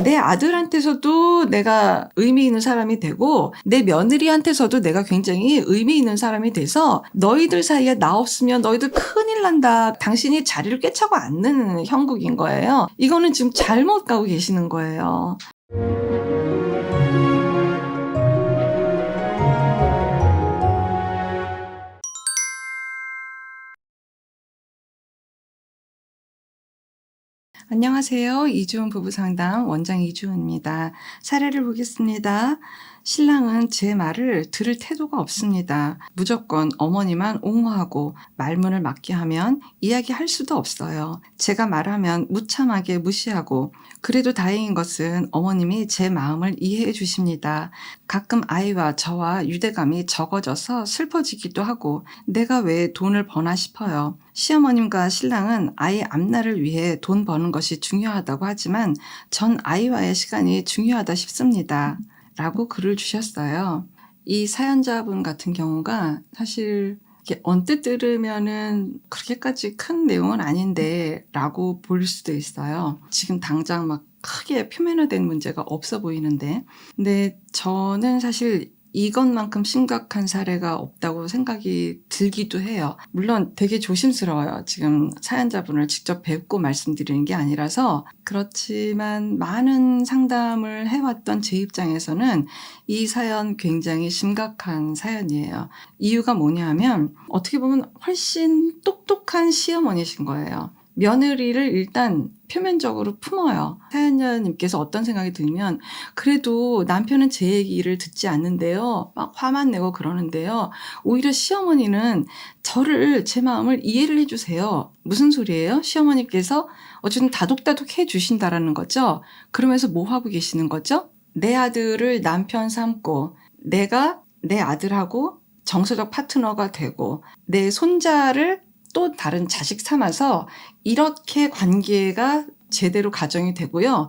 내 아들한테서도 내가 의미 있는 사람이 되고 내 며느리한테서도 내가 굉장히 의미 있는 사람이 돼서 너희들 사이에 나 없으면 너희들 큰일 난다. 당신이 자리를 꿰차고 앉는 형국인 거예요. 이거는 지금 잘못 가고 계시는 거예요. 안녕하세요. 이주은 부부상담 원장 이주은입니다. 사례를 보겠습니다. 신랑은 제 말을 들을 태도가 없습니다. 무조건 어머니만 옹호하고 말문을 막게 하면 이야기할 수도 없어요. 제가 말하면 무참하게 무시하고 그래도 다행인 것은 어머님이 제 마음을 이해해 주십니다. 가끔 아이와 저와 유대감이 적어져서 슬퍼지기도 하고 내가 왜 돈을 버나 싶어요. 시어머님과 신랑은 아이 앞날을 위해 돈 버는 것이 중요하다고 하지만 전 아이와의 시간이 중요하다 싶습니다. 라고 글을 주셨어요. 이 사연자분 같은 경우가 사실 이렇게 언뜻 들으면은 그렇게까지 큰 내용은 아닌데 라고 볼 수도 있어요. 지금 당장 막 크게 표면화된 문제가 없어 보이는데. 근데 저는 사실 이것만큼 심각한 사례가 없다고 생각이 들기도 해요. 물론 되게 조심스러워요. 지금 사연자분을 직접 뵙고 말씀드리는 게 아니라서. 그렇지만 많은 상담을 해왔던 제 입장에서는 이 사연 굉장히 심각한 사연이에요. 이유가 뭐냐면 어떻게 보면 훨씬 똑똑한 시어머니신 거예요. 며느리를 일단 표면적으로 품어요. 사연자님께서 어떤 생각이 들면 그래도 남편은 제 얘기를 듣지 않는데요. 막 화만 내고 그러는데요. 오히려 시어머니는 저를 제 마음을 이해를 해주세요. 무슨 소리예요? 시어머니께서 어쨌든 다독다독 해주신다라는 거죠. 그러면서 뭐 하고 계시는 거죠? 내 아들을 남편 삼고 내가 내 아들하고 정서적 파트너가 되고 내 손자를 또 다른 자식 삼아서 이렇게 관계가 제대로 가정이 되고요.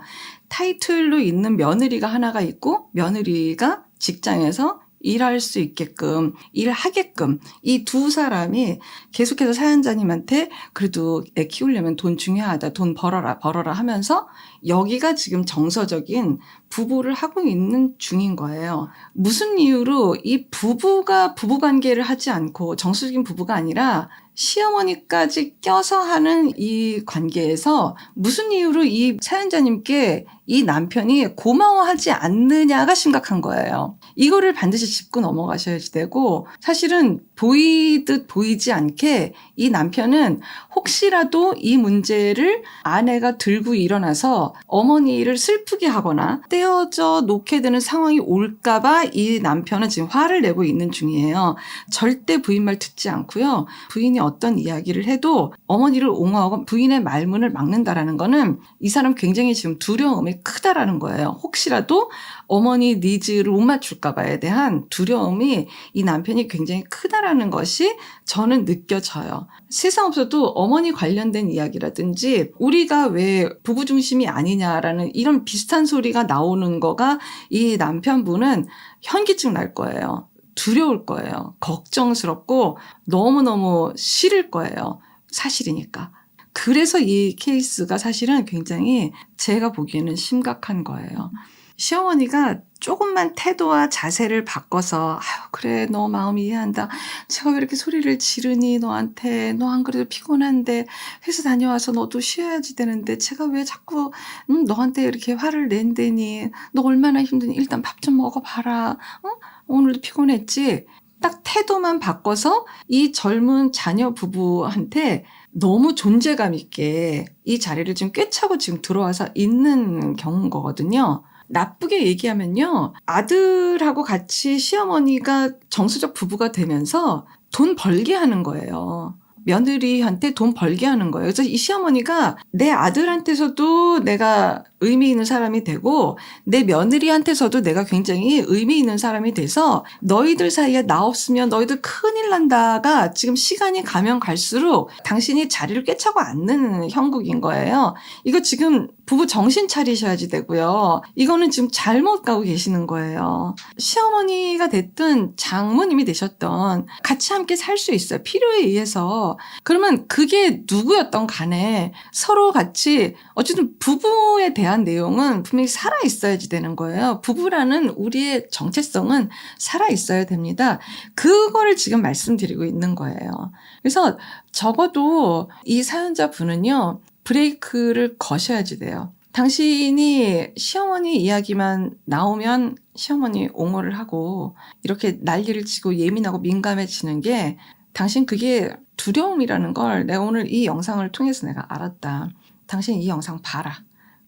타이틀로 있는 며느리가 하나가 있고 며느리가 직장에서 일할 수 있게끔 일하게끔 이 두 사람이 계속해서 사연자님한테 그래도 애 키우려면 돈 중요하다. 돈 벌어라 하면서 여기가 지금 정서적인 부부를 하고 있는 중인 거예요. 무슨 이유로 이 부부가 부부관계를 하지 않고 정서적인 부부가 아니라 시어머니까지 껴서 하는 이 관계에서 무슨 이유로 이 사연자님께 이 남편이 고마워하지 않느냐가 심각한 거예요. 이거를 반드시 짚고 넘어가셔야 되고 사실은 보이듯 보이지 않게 이 남편은 혹시라도 이 문제를 아내가 들고 일어나서 어머니를 슬프게 하거나 떼어져 놓게 되는 상황이 올까봐 이 남편은 지금 화를 내고 있는 중이에요. 절대 부인 말 듣지 않고요. 부인이 어떤 이야기를 해도 어머니를 옹호하고 부인의 말문을 막는다라는 거는 이 사람 굉장히 지금 두려움이 크다라는 거예요. 혹시라도 어머니 니즈를 못 맞출까 봐에 대한 두려움이 이 남편이 굉장히 크다라는 것이 저는 느껴져요. 세상 없어도 어머니 관련된 이야기라든지 우리가 왜 부부 중심이 아니냐라는 이런 비슷한 소리가 나오는 거가 이 남편분은 현기증 날 거예요. 두려울 거예요. 걱정스럽고 너무너무 싫을 거예요. 사실이니까. 그래서 이 케이스가 사실은 굉장히 제가 보기에는 심각한 거예요. 시어머니가 조금만 태도와 자세를 바꿔서 아유 그래 너 마음 이해한다. 제가 왜 이렇게 소리를 지르니 너한테. 너 안 그래도 피곤한데 회사 다녀와서 너도 쉬어야지 되는데 제가 왜 자꾸 너한테 이렇게 화를 낸다니. 너 얼마나 힘드니 일단 밥 좀 먹어봐라. 오늘도 피곤했지. 딱 태도만 바꿔서 이 젊은 자녀 부부한테 너무 존재감 있게 이 자리를 지금 꿰차고 지금 들어와서 있는 경우인 거거든요. 나쁘게 얘기하면요. 아들하고 같이 시어머니가 정서적 부부가 되면서 돈 벌게 하는 거예요. 며느리한테 돈 벌게 하는 거예요. 그래서 이 시어머니가 내 아들한테서도 내가 의미 있는 사람이 되고 내 며느리한테서도 내가 굉장히 의미 있는 사람이 돼서 너희들 사이에 나 없으면 너희들 큰일 난다가 지금 시간이 가면 갈수록 당신이 자리를 꿰차고 앉는 형국인 거예요. 이거 지금 부부 정신 차리셔야지 되고요. 이거는 지금 잘못 가고 계시는 거예요. 시어머니가 됐든 장모님이 되셨던 같이 함께 살 수 있어요. 필요에 의해서. 그러면 그게 누구였던 간에 서로 같이 어쨌든 부부에 대한 대한 내용은 분명히 살아있어야지 되는 거예요. 부부라는 우리의 정체성은 살아있어야 됩니다. 그거를 지금 말씀드리고 있는 거예요. 그래서 적어도 이 사연자분은요, 브레이크를 거셔야지 돼요. 당신이 시어머니 이야기만 나오면 시어머니 옹호를 하고 이렇게 난리를 치고 예민하고 민감해지는 게 당신 그게 두려움이라는 걸 내가 오늘 이 영상을 통해서 내가 알았다. 당신 이 영상 봐라.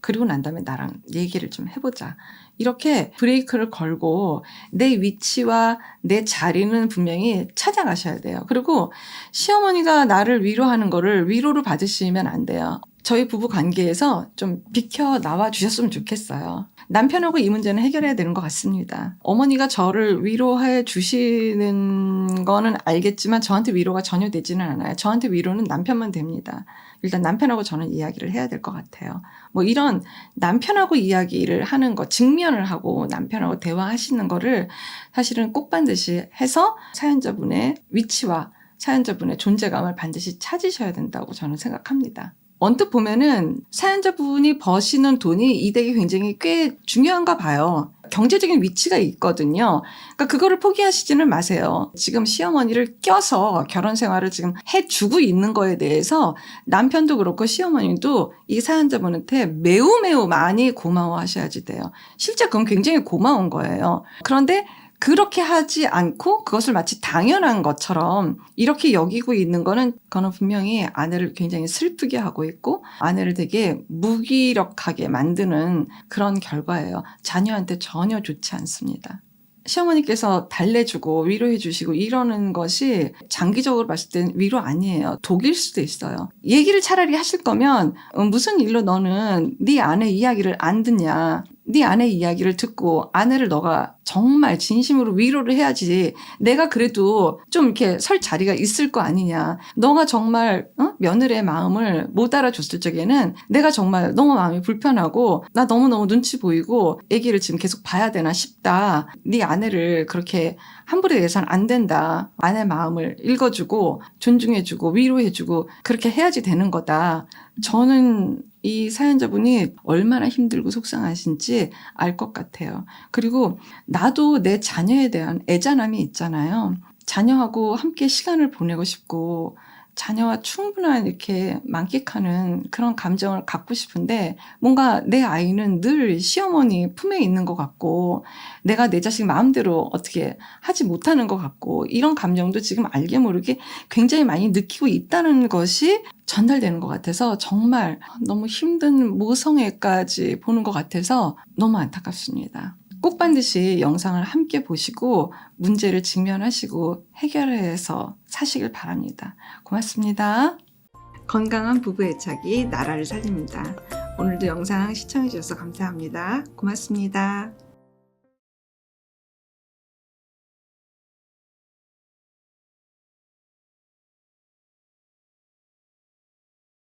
그리고 난 다음에 나랑 얘기를 좀 해보자. 이렇게 브레이크를 걸고 내 위치와 내 자리는 분명히 찾아가셔야 돼요. 그리고 시어머니가 나를 위로하는 거를 위로로 받으시면 안 돼요. 저희 부부 관계에서 좀 비켜 나와 주셨으면 좋겠어요. 남편하고 이 문제는 해결해야 되는 것 같습니다. 어머니가 저를 위로해 주시는 거는 알겠지만 저한테 위로가 전혀 되지는 않아요. 저한테 위로는 남편만 됩니다. 일단 남편하고 저는 이야기를 해야 될 것 같아요. 뭐 이런 남편하고 이야기를 하는 거, 직면을 하고 남편하고 대화하시는 거를 사실은 꼭 반드시 해서 사연자분의 위치와 사연자분의 존재감을 반드시 찾으셔야 된다고 저는 생각합니다. 언뜻 보면은 사연자분이 버시는 돈이 이 댁이 굉장히 꽤 중요한가 봐요. 경제적인 위치가 있거든요. 그러니까 그거를 포기하시지는 마세요. 지금 시어머니를 껴서 결혼 생활을 지금 해주고 있는 거에 대해서 남편도 그렇고 시어머니도 이 사연자분한테 매우 매우 많이 고마워하셔야지 돼요. 실제 그건 굉장히 고마운 거예요. 그런데 그렇게 하지 않고 그것을 마치 당연한 것처럼 이렇게 여기고 있는 거는 그거는 분명히 아내를 굉장히 슬프게 하고 있고 아내를 되게 무기력하게 만드는 그런 결과예요. 자녀한테 전혀 좋지 않습니다. 시어머니께서 달래주고 위로해주시고 이러는 것이 장기적으로 봤을 땐 위로 아니에요. 독일 수도 있어요. 얘기를 차라리 하실 거면 무슨 일로 너는 네 아내 이야기를 안 듣냐. 네 아내 이야기를 듣고 아내를 너가 정말 진심으로 위로를 해야지. 내가 그래도 좀 이렇게 설 자리가 있을 거 아니냐. 너가 정말 며느리의 마음을 못 알아줬을 적에는 내가 정말 너무 마음이 불편하고 나 너무너무 눈치 보이고 애기를 지금 계속 봐야 되나 싶다. 네 아내를 그렇게 함부로 해서는 안 된다. 아내 마음을 읽어주고 존중해주고 위로해주고 그렇게 해야지 되는 거다. 저는 이 사연자분이 얼마나 힘들고 속상하신지 알 것 같아요. 그리고 나도 내 자녀에 대한 애잔함이 있잖아요. 자녀하고 함께 시간을 보내고 싶고 자녀와 충분한 이렇게 만끽하는 그런 감정을 갖고 싶은데 뭔가 내 아이는 늘 시어머니 품에 있는 것 같고 내가 내 자식 마음대로 어떻게 하지 못하는 것 같고 이런 감정도 지금 알게 모르게 굉장히 많이 느끼고 있다는 것이 전달되는 것 같아서 정말 너무 힘든 모성애까지 보는 것 같아서 너무 안타깝습니다. 꼭 반드시 영상을 함께 보시고 문제를 직면하시고 해결해서 사시길 바랍니다. 고맙습니다. 건강한 부부 애착이 나라를 살립니다. 오늘도 영상 시청해 주셔서 감사합니다. 고맙습니다.